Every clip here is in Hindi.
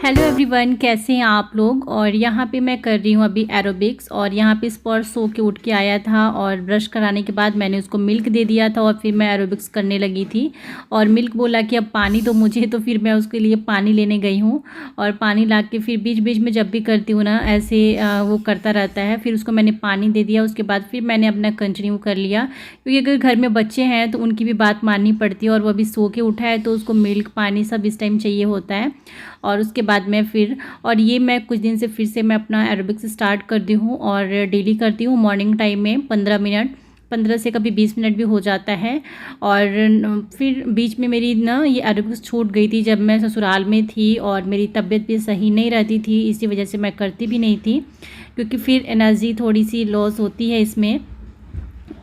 हेलो एवरीवन, कैसे हैं आप लोग। और यहाँ पे मैं कर रही हूँ अभी एरोबिक्स। और यहाँ पे स्पर्श सो के उठ के आया था और ब्रश कराने के बाद मैंने उसको मिल्क दे दिया था और फिर मैं एरोबिक्स करने लगी थी। और मिल्क बोला कि अब पानी दो मुझे, तो फिर मैं उसके लिए पानी लेने गई हूँ। और पानी ला के फिर बीच बीच में जब भी करती हूँ ना ऐसे वो करता रहता है। फिर उसको मैंने पानी दे दिया, उसके बाद फिर मैंने अपना कंटिन्यू कर लिया, क्योंकि अगर घर में बच्चे हैं तो उनकी भी बात माननी पड़ती है। और वो अभी सो के उठा है तो उसको मिल्क पानी सब इस टाइम चाहिए होता है। और उसके बाद मैं फिर और ये मैं कुछ दिन से फिर से मैं अपना एरोबिक्स स्टार्ट कर दी हूँ और डेली करती हूँ मॉर्निंग टाइम में 15 मिनट, 15 से कभी 20 मिनट भी हो जाता है। और फिर बीच में मेरी ना ये एरोबिक्स छूट गई थी जब मैं ससुराल में थी और मेरी तबीयत भी सही नहीं रहती थी, इसी वजह से मैं करती भी नहीं थी, क्योंकि फिर एनर्जी थोड़ी सी लॉस होती है इसमें।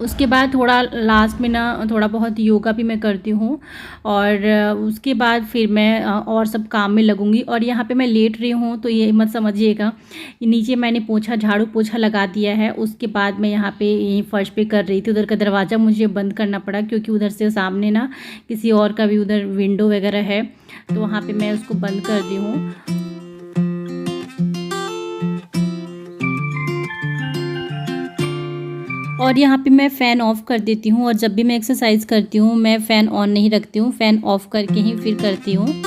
उसके बाद थोड़ा लास्ट में ना थोड़ा बहुत योगा भी मैं करती हूँ। और उसके बाद फिर मैं और सब काम में लगूंगी। और यहाँ पे मैं लेट रही हूँ तो ये मत समझिएगा, ये नीचे मैंने पोछा झाड़ू पोछा लगा दिया है। उसके बाद मैं यहाँ पे यहीं फर्श पे कर रही थी। उधर का दरवाज़ा मुझे बंद करना पड़ा क्योंकि उधर से सामने ना किसी और का भी उधर विंडो वगैरह है, तो वहाँ पर मैं उसको बंद कर दी हूँ। और यहाँ पे मैं फ़ैन ऑफ़ कर देती हूँ। और जब भी मैं एक्सरसाइज करती हूँ मैं फ़ैन ऑन नहीं रखती हूँ, फ़ैन ऑफ़ करके ही फिर करती हूँ।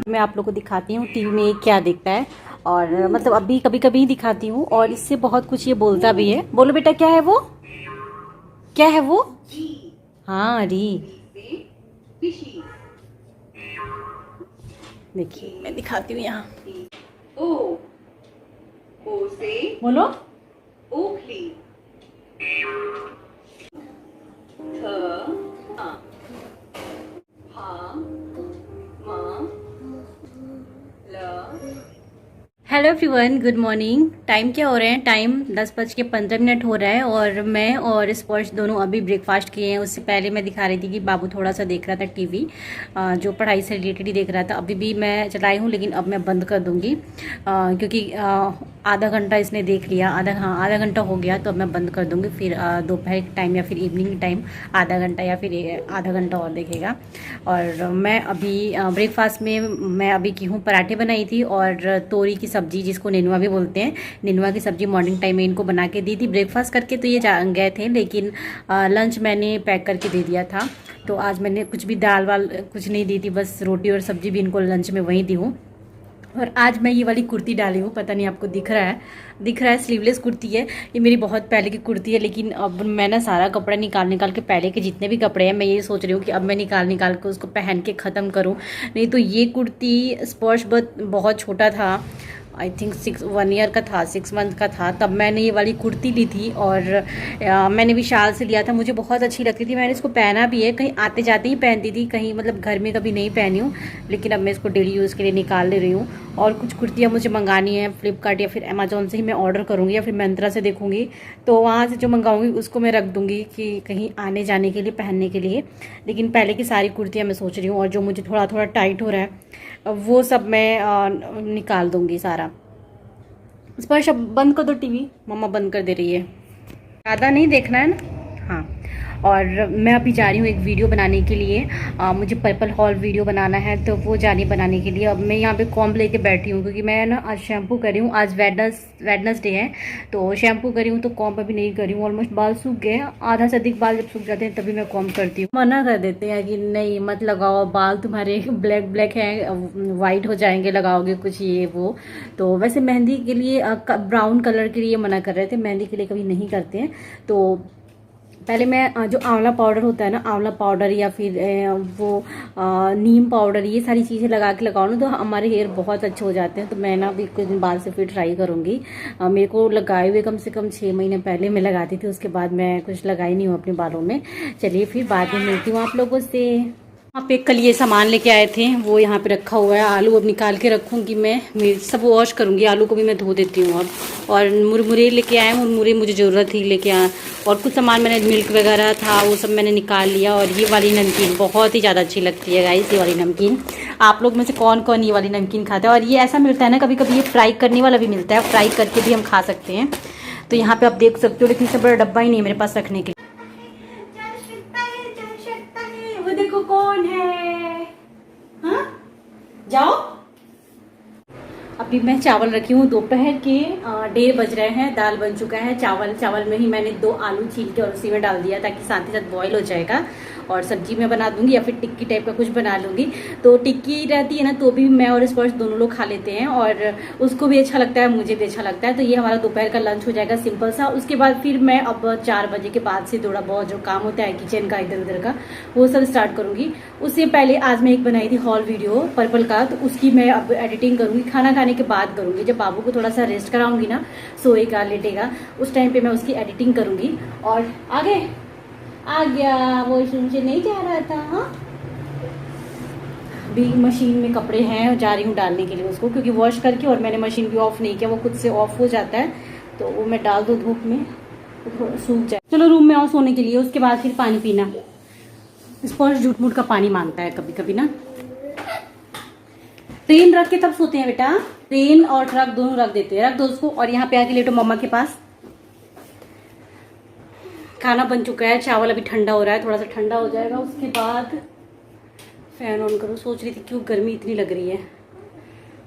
मैं आप लोगों को दिखाती हूँ टीवी में क्या दिखता है। और मतलब अभी कभी कभी ही दिखाती हूँ और इससे बहुत कुछ ये बोलता भी है। बोलो बेटा, क्या है वो, क्या है वो? हाँ, री। देखिए मैं दिखाती हूँ यहाँ। ओ ओ से बोलो। ओखली थ आ हा मा ल। Hello everyone, good morning. Time क्या हो रहा है? टाइम 10:15 हो रहा है और मैं और स्पर्श दोनों अभी ब्रेकफास्ट किए हैं। उससे पहले मैं दिखा रही थी कि बाबू थोड़ा सा देख रहा था टीवी, जो पढ़ाई से रिलेटेड ही देख रहा था। अभी भी मैं चलाई हूँ लेकिन अब मैं बंद कर दूँगी, क्योंकि आधा घंटा इसने देख लिया, आधा घंटा हो गया, तो अब मैं बंद कर दूँगी। फिर दोपहर के टाइम या फिर इवनिंग टाइम आधा घंटा या फिर आधा घंटा और देखेगा। और मैं अभी ब्रेकफास्ट में मैं अभी की हूँ पराठे बनाई थी और तोरी की सब्जी, जिसको नेनुआ भी बोलते हैं, नेनुआ की सब्जी मॉर्निंग टाइम में इनको बना के दी थी। ब्रेकफास्ट करके तो ये गए थे, लेकिन लंच मैंने पैक करके दे दिया था। तो आज मैंने कुछ भी दाल वाल कुछ नहीं दी थी, बस रोटी और सब्जी भी इनको लंच में वहीं दी हूँ। और आज मैं ये वाली कुर्ती डाली हूँ, पता नहीं आपको दिख रहा है, स्लीवलेस कुर्ती है। ये मेरी बहुत पहले की कुर्ती है, लेकिन अब मैं ना सारा कपड़ा निकाल के, पहले के जितने भी कपड़े हैं मैं ये सोच रही हूँ कि अब मैं निकाल के उसको पहन के ख़त्म करूँ। नहीं तो ये कुर्ती स्पर्श बहुत छोटा था, आई थिंक 1 ईयर का था, 6 मंथ का था, तब मैंने ये वाली कुर्ती ली थी। और मैंने विशाल से लिया था, मुझे बहुत अच्छी लगती थी। मैंने इसको पहना भी है, कहीं आते जाते ही पहनती थी, कहीं मतलब घर में कभी नहीं पहनी हूँ। लेकिन अब मैं इसको डेली यूज़ के लिए निकाल ले रही हूँ। और कुछ कुर्तियाँ मुझे मंगानी है फ्लिपकार्ट या फिर अमेजोन से ही मैं ऑर्डर करूँगी, या फिर मंत्रा से देखूँगी, तो वहाँ से जो मंगाऊँगी उसको मैं रख दूँगी कि कहीं आने जाने के लिए पहनने के लिए। लेकिन पहले की सारी कुर्तियाँ मैं सोच रही हूँ, और जो मुझे थोड़ा थोड़ा टाइट हो रहा है वो सब मैं निकाल दूँगी सारा। स्पर्श अब बंद कर दो टीवी, मम्मा बंद कर दे रही है, ज़्यादा नहीं देखना है ना। हाँ, और मैं अभी जा रही हूँ एक वीडियो बनाने के लिए। मुझे पर्पल हॉल वीडियो बनाना है, तो वो जानी बनाने के लिए अब मैं यहाँ पे कॉम्ब लेके बैठी हूँ, क्योंकि मैं ना आज शैम्पू कर रही हूँ। आज वेडनेसडे है, तो शैम्पू कर रही हूँ, तो कॉम्ब अभी नहीं कर रही हूँ। ऑलमोस्ट बाल सूख गए, आधा से अधिक बाल जब सूख जाते हैं तभी मैं कॉम्ब करती हूँ। मना कर देते हैं कि नहीं मत लगाओ, बाल तुम्हारे ब्लैक ब्लैक हैं, वाइट हो जाएंगे लगाओगे कुछ ये वो। तो वैसे मेहंदी के लिए ब्राउन कलर के लिए मना कर रहे थे, मेहंदी के लिए कभी नहीं करते हैं। तो पहले मैं जो आंवला पाउडर होता है ना, आंवला पाउडर या फिर वो नीम पाउडर, ये सारी चीज़ें लगा के लगाओ ना तो हमारे हेयर बहुत अच्छे हो जाते हैं। तो मैं ना अभी कुछ दिन बाद से फिर ट्राई करूँगी। मेरे को लगाए हुए कम से कम 6 महीने पहले मैं लगाती थी, उसके बाद मैं कुछ लगाई नहीं हूँ अपने बालों में। चलिए फिर बाद में मिलती हूँ आप लोगों से। वहाँ पे कल ये सामान लेके आए थे, वो यहाँ पे रखा हुआ है। आलू अब निकाल के रखूँगी मैं, सब वॉश करूँगी। आलू को भी मैं धो देती हूँ अब। और मुरमुरे लेके आए, मुरमुरे मुझे ज़रूरत थी लेके आए। और कुछ सामान मैंने, मिल्क वगैरह था वो सब मैंने निकाल लिया। और ये वाली नमकीन बहुत ही ज़्यादा अच्छी लगती है गाइस, ये वाली नमकीन। आप लोग में से कौन कौन ये वाली नमकीन खाता है? और ये ऐसा मिलता है ना, कभी कभी ये फ्राई करने वाला भी मिलता है, फ्राई करके भी हम खा सकते हैं। तो यहाँ पर आप देख सकते हो, लेकिन इससे बड़ा डब्बा ही नहीं है मेरे पास रखने के लिए। वो देखो कौन है, हाँ जाओ। अभी मैं चावल रखी हूँ, दोपहर के 1:30 बज रहे हैं। दाल बन चुका है, चावल में ही मैंने 2 आलू छील के और उसी में डाल दिया ताकि साथ ही साथ बॉईल हो जाएगा। और सब्जी में बना दूंगी या फिर टिक्की टाइप का कुछ बना लूंगी। तो टिक्की रहती है ना, तो भी मैं और स्पर्श दोनों लोग खा लेते हैं, और उसको भी अच्छा लगता है, मुझे भी अच्छा लगता है। तो ये हमारा दोपहर का लंच हो जाएगा सिंपल सा। उसके बाद फिर मैं अब 4 बजे के बाद से थोड़ा बहुत जो काम होता है किचन का इधर उधर का, वो सब स्टार्ट करूंगी। उससे पहले आज मैं एक बनाई थी हॉल वीडियो पर्पल का, तो उसकी मैं अब एडिटिंग करूंगी, खाना खाने के बाद करूंगी। जब बाबू को थोड़ा सा रेस्ट कराऊंगी ना, सोएगा लेटेगा, उस टाइम पे मैं उसकी एडिटिंग करूंगी। और आगे आ गया, वॉशरूम से नहीं जा रहा था। हाँ, अभी मशीन में कपड़े हैं, जा रही हूँ डालने के लिए उसको, क्योंकि वॉश करके, और मैंने मशीन भी ऑफ नहीं किया, वो खुद से ऑफ हो जाता है। तो वो मैं डाल दूँ धूप में तो थोड़ा सूख जाए। चलो रूम में आओ सोने के लिए, उसके बाद फिर पानी पीना। स्पर्श झूठ मूठ का पानी मांगता है कभी कभी ना। ट्रेन रख के तब सोते हैं बेटा, ट्रेन और ट्रक दोनों रख देते हैं, रख दो उसको। और यहाँ पे आके लेटो मम्मा के पास। खाना बन चुका है, चावल अभी ठंडा हो रहा है, थोड़ा सा ठंडा हो जाएगा उसके बाद फैन ऑन करूँ। सोच रही थी क्यों गर्मी इतनी लग रही है।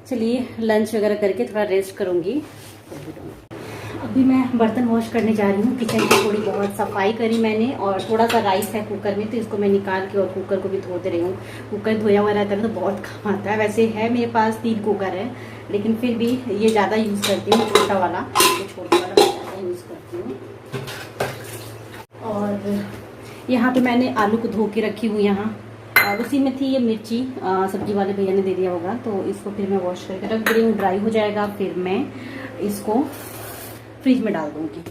चलिए लंच वगैरह करके थोड़ा रेस्ट करूँगी। अभी मैं बर्तन वॉश करने जा रही हूँ। किचन की थोड़ी बहुत सफाई करी मैंने, और थोड़ा सा राइस है कुकर में, तो इसको मैं निकाल के और कुकर को भी धो दे रही हूँ। कुकर धोया हुआ रहता है तो बहुत काम आता है। वैसे है मेरे पास 3 कुकर है, लेकिन फिर भी ये ज़्यादा यूज़ करती हूँ, छोटा वाला, तो छोटा वाला ज़्यादा यूज़ करती हूँ। और यहाँ पे मैंने आलू को धो के रखी हूँ यहाँ, और उसी में थी ये मिर्ची, सब्जी वाले भैया ने दे दिया होगा। तो इसको फिर मैं वॉश करके रख दे रही हूँ, ड्राई हो जाएगा, फिर मैं इसको फ्रिज में डाल दूँगी।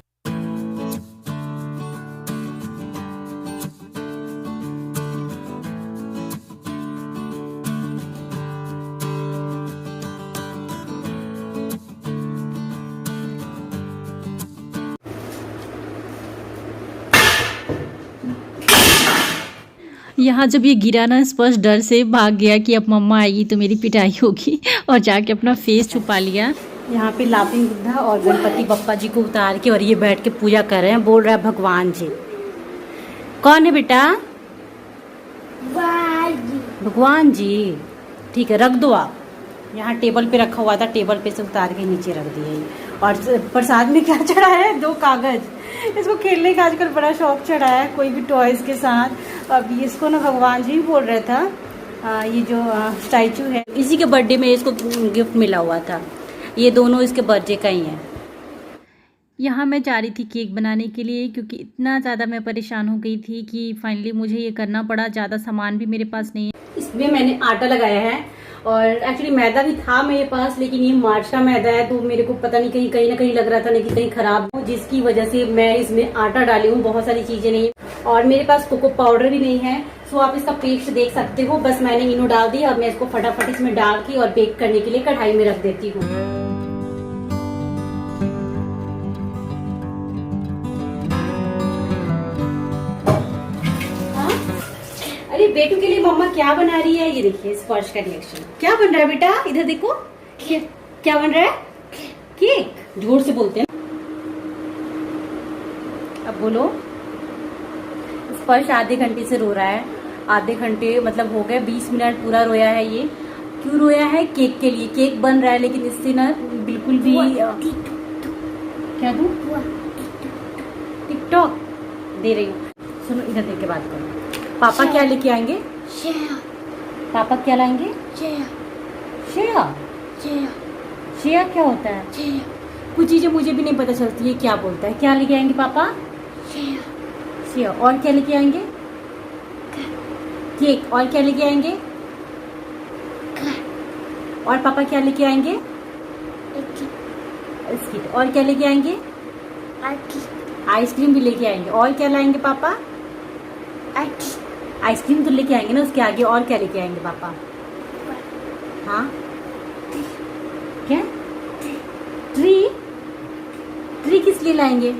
यहाँ जब ये गिरा ना, स्पर्श डर से भाग गया कि अब मम्मा आएगी तो मेरी पिटाई होगी, और जाके अपना फेस छुपा लिया। यहाँ पे लाफिंग बुद्धा और गणपति बप्पा जी को उतार के, और ये बैठ के पूजा कर रहे हैं, बोल रहा है भगवान जी। कौन है बेटा? भगवान जी। ठीक है, रख दो आप। यहाँ टेबल पे रखा हुआ था, टेबल पे से उतार के नीचे रख दिया। और प्रसाद में क्या चढ़ा है? 2 कागज। इसको खेलने का आजकल बड़ा शौक चढ़ा है, कोई भी टॉयज के साथ। अब इसको ना भगवान जी बोल रहा था। ये जो स्टैचू है, इसी के बर्थडे में इसको गिफ्ट मिला हुआ था। ये दोनों इसके बर्थडे का ही है। यहाँ मैं जा रही थी केक बनाने के लिए, क्योंकि इतना ज़्यादा मैं परेशान हो गई थी कि फाइनली मुझे ये करना पड़ा। ज़्यादा सामान भी मेरे पास नहीं है। इसमें मैंने आटा लगाया है, और एक्चुअली मैदा भी था मेरे पास, लेकिन ये मार्च का मैदा है, तो मेरे को पता नहीं कहीं ना कहीं लग रहा था नहीं कि कहीं खराब हो, जिसकी वजह से मैं इसमें आटा डाली हूँ। बहुत सारी चीजें नहीं है, और मेरे पास कोको पाउडर भी नहीं है। सो आप इसका पेस्ट देख सकते हो। बस मैंने इनो डाल दिया। अब मैं इसको फटाफट इसमें डाल के और बेक करने के लिए कढ़ाई में रख देती हूँ। अरे बेटू के लिए मम्मा क्या बना रही है? ये देखिए स्पर्श का रिएक्शन। क्या बन रहा है बेटा? इधर देखो, क्या बन रहा है? केक। जोर से बोलते हैं। अब बोलो। स्पर्श आधे घंटे से रो रहा है। आधे घंटे मतलब हो गए, 20 मिनट पूरा रोया है ये। क्यों रोया है? केक के लिए। केक बन रहा है, लेकिन इससे ना बिल्कुल भी क्या दूं? टिकटॉक दे रही हूँ। सुनो, इधर देख के बात करो। पापा क्या लेके आएंगे? पापा क्या लाएंगे? शेया। शेया क्या होता है? कुछ चीजें मुझे भी नहीं पता चलती है क्या बोलता है। क्या लेके आएंगे पापा? शेया। और क्या लेके आएंगे? केक। और क्या लेके आएंगे? और पापा क्या लेके आएंगे? बिस्किट। और क्या लेके आएंगे? आइसक्रीम भी लेके आएंगे। और क्या लाएंगे पापा? आइसक्रीम तो लेके आएंगे ना, उसके आगे और क्या लेके आएंगे पापा? हाँ क्या? ट्री? ट्री किस लिए लाएंगे?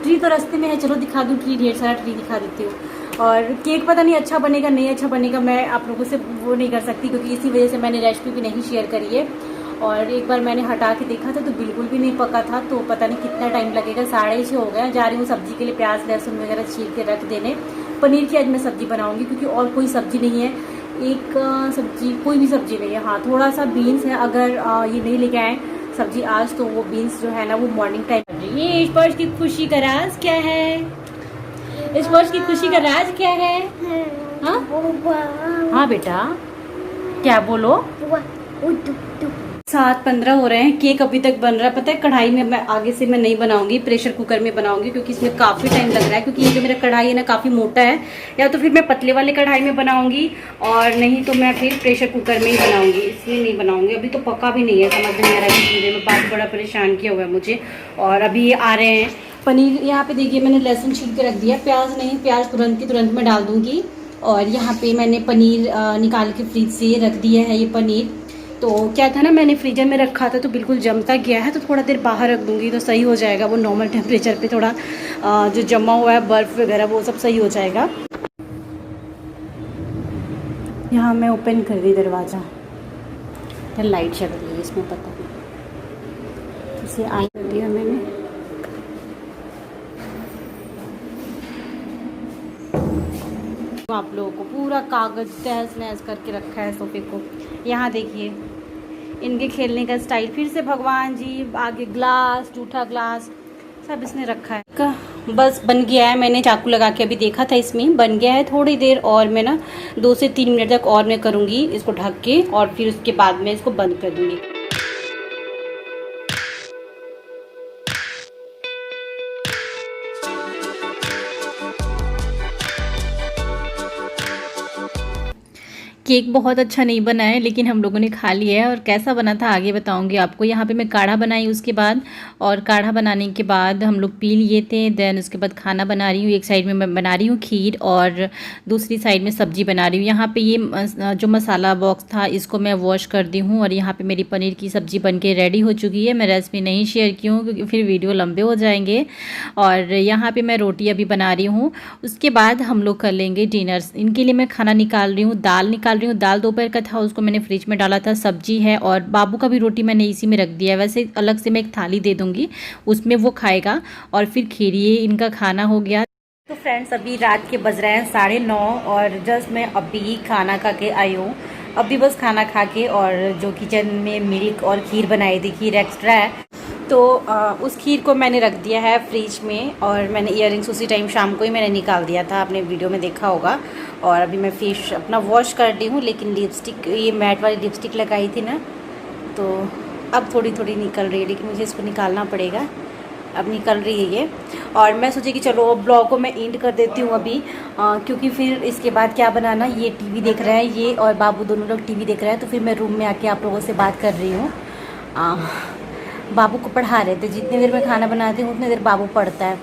ट्री तो रास्ते में है, चलो दिखा दूँ ट्री, ढेर सारा ट्री दिखा देती हूँ। और केक पता नहीं अच्छा बनेगा नहीं अच्छा बनेगा, मैं आप लोगों से वो नहीं कर सकती, क्योंकि इसी वजह से मैंने रेसिपी भी नहीं शेयर करी है। और एक बार मैंने हटा के देखा था तो बिल्कुल भी नहीं पका था, तो पता नहीं कितना टाइम लगेगा। 6:30 हो गया। जा रही हूँ सब्जी के लिए प्याज लहसुन वगैरह छील के रख देने। पनीर की आज मैं सब्जी बनाऊंगी, क्योंकि और कोई सब्जी नहीं है, एक सब्जी कोई भी सब्जी नहीं है। हाँ थोड़ा सा बीन्स है, अगर ये नहीं लेके आए सब्जी आज तो वो बीन्स जो है ना वो मॉर्निंग टाइम। ये स्पर्श की खुशी का राज क्या है? स्पर्श की खुशी का राज क्या है? हाँ बेटा क्या बोलो? 7:15 हो रहे हैं, केक अभी तक बन रहा है। पता है कढ़ाई में मैं आगे से मैं नहीं बनाऊंगी, प्रेशर कुकर में बनाऊंगी, क्योंकि इसमें काफी टाइम लग रहा है। क्योंकि ये जो मेरा कढ़ाई है ना काफी मोटा है, या तो फिर मैं पतले वाले कढ़ाई में बनाऊंगी और नहीं तो मैं फिर प्रेशर कुकर में ही बनाऊंगी। इसलिए नहीं बनाऊंगी, अभी तो पका भी नहीं है, समझ नहीं आ रहा है चीज़ें में। बात बड़ा परेशान किया हुआ है मुझे। और अभी ये आ रहे हैं पनीर। यहाँ पे देखिए मैंने लहसुन छील के रख दिया, प्याज नहीं, प्याज तुरंत की तुरंत मैं डाल दूंगी। और यहाँ पे मैंने पनीर निकाल के फ्रिज से रख दिया है। ये पनीर तो क्या था ना, मैंने फ्रीजर में रखा था तो बिल्कुल जमता गया है, तो थोड़ा देर बाहर रख दूंगी तो सही हो जाएगा। वो नॉर्मल टेम्परेचर पे थोड़ा जो जमा हुआ है बर्फ़ वगैरह वो सब सही हो जाएगा। यहाँ मैं ओपन कर दी दरवाज़ा, तो लाइट चल रही है इसमें, पता नहीं इसे आई कर दिया मैंने। आप लोगों को पूरा कागज तहस नहस करके रखा है सोफे को। यहाँ देखिए इनके खेलने का स्टाइल, फिर से भगवान जी, आगे ग्लास, जूठा ग्लास सब इसने रखा है का। बस बन गया है, मैंने चाकू लगा के अभी देखा था, इसमें बन गया है। थोड़ी देर और मैं ना 2 से 3 मिनट तक और मैं करूँगी इसको ढक के, और फिर उसके बाद मैं इसको बंद कर दूँगी। केक बहुत अच्छा नहीं बना है, लेकिन हम लोगों ने खा लिया है। और कैसा बना था आगे बताऊंगी आपको। यहाँ पे मैं काढ़ा बनाई उसके बाद, और काढ़ा बनाने के बाद हम लोग पी लिए थे। देन उसके बाद खाना बना रही हूँ। एक साइड में मैं बना रही हूँ खीर और दूसरी साइड में सब्जी बना रही हूँ। यहाँ पे ये जो मसाला बॉक्स था इसको मैं वॉश कर दी हूँ। और यहाँ पर मेरी पनीर की सब्ज़ी बन के रेडी हो चुकी है। मैं रेसिपी नहीं शेयर की हूँ क्योंकि फिर वीडियो लंबे हो जाएंगे। और यहाँ पर मैं रोटी अभी बना रही हूँ, उसके बाद हम लोग कर लेंगे डिनर्स। इनके लिए मैं खाना निकाल रही हूँ, दाल निकाल रही हूँ। दाल दोपहर का था, उसको मैंने फ्रिज में डाला था। सब्जी है और बाबू का भी रोटी मैंने इसी में रख दिया है। वैसे अलग से मैं एक थाली दे दूंगी, उसमें वो खाएगा। और फिर खीर, ये इनका खाना हो गया। तो फ्रेंड्स अभी रात के बज रहे हैं 9:30 और जस्ट मैं अभी खाना खा के आई हूँ। अभी बस खाना खा के, और जो किचन में मिल्क और खीर बनाई थी, खीर एक्स्ट्रा है, तो उस खीर को मैंने रख दिया है फ्रिज में। और मैंने इयररिंग्स उसी टाइम शाम को ही मैंने निकाल दिया था, आपने वीडियो में देखा होगा। और अभी मैं फेस अपना वॉश कर दी हूँ, लेकिन लिपस्टिक, ये मैट वाली लिपस्टिक लगाई थी ना, तो अब थोड़ी थोड़ी निकल रही है, लेकिन मुझे इसको निकालना पड़ेगा। अब निकल रही है ये। और मैं सोची कि चलो ब्लॉग को मैं एंड कर देती हूँ अभी, क्योंकि फिर इसके बाद क्या बनाना, ये टीवी देख रहा है, ये और बाबू दोनों लोग टीवी देख रहे हैं। तो फिर मैं रूम में आके आप लोगों से बात कर रही हूँ। बाबू को पढ़ा रहे थे, जितनी देर मैं खाना बनाती हूँ उतनी देर बाबू पढ़ता है।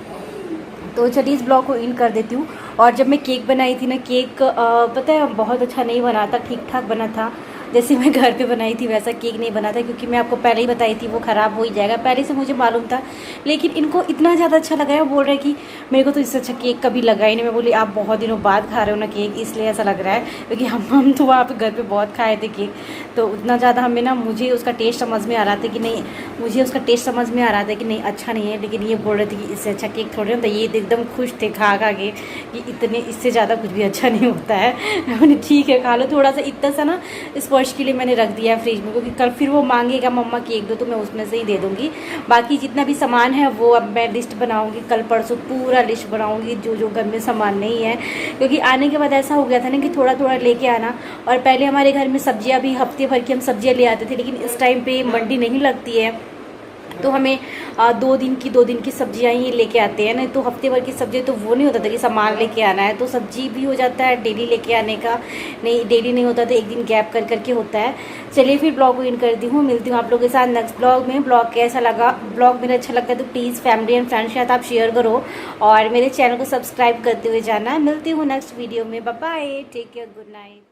तो चलिए इस ब्लॉग को इन कर देती हूँ। और जब मैं केक बनाई थी ना, केक पता है बहुत अच्छा नहीं बना था, ठीक ठाक बना था। जैसे मैं घर पे बनाई थी वैसा केक नहीं बना था, क्योंकि मैं आपको पहले ही बताई थी वो ख़राब हो ही जाएगा, पहले से मुझे मालूम था। लेकिन इनको इतना ज़्यादा अच्छा लगा है, वो बोल रहे हैं कि मेरे को तो इससे अच्छा केक कभी लगा ही नहीं। मैं बोली आप बहुत दिनों बाद खा रहे हो ना केक, इसलिए ऐसा लग रहा है, क्योंकि हम तो वहाँ पे घर पे बहुत खाए थे केक। तो उतना ज़्यादा हमें ना, मुझे उसका टेस्ट समझ में आ रहा था कि नहीं, मुझे उसका टेस्ट समझ में आ रहा था कि नहीं अच्छा नहीं है। लेकिन ये बोल रहे थे कि इससे अच्छा केक थोड़े होता है। ये एकदम खुश थे खा के कि इतने, इससे ज़्यादा कुछ भी अच्छा नहीं होता है। मैंने ठीक है खा लो थोड़ा सा, इतना सा ना स्पर्श के लिए मैंने रख दिया है फ्रिज में, क्योंकि कल फिर वो मांगेगा मम्मा केक दो, तो मैं उसमें से ही दे दूँगी। बाकी जितना भी सामान है वो अब मैं लिस्ट बनाऊँगी, कल परसों पूरा लिस्ट बनाऊँगी जो जो घर में सामान नहीं है। क्योंकि आने के बाद ऐसा हो गया था ना कि थोड़ा थोड़ा लेके आना। और पहले हमारे घर में सब्जियाँ भी हफ्ते भर की हम सब्जियाँ ले आते थे, लेकिन इस टाइम पे मंडी नहीं लगती है, तो हमें 2 दिन की सब्जियाँ ही लेके आते हैं, नहीं तो हफ्ते भर की सब्जी तो वो नहीं होता था कि सामान लेके आना है, तो सब्जी भी हो जाता है डेली लेके आने का, नहीं डेली नहीं होता था, एक दिन गैप कर करके होता है। चलिए फिर ब्लॉग को एंड करती हूँ, मिलती हूँ आप लोगों के साथ नेक्स्ट ब्लॉग में। ब्लॉग कैसा लगा, ब्लॉग मेरा अच्छा लगता है तो प्लीज़ फैमिली एंड फ्रेंड्स के साथ आप शेयर करो और मेरे चैनल को सब्सक्राइब करते हुए जाना। मिलती हूँ नेक्स्ट वीडियो में, bye bye, take care, good night.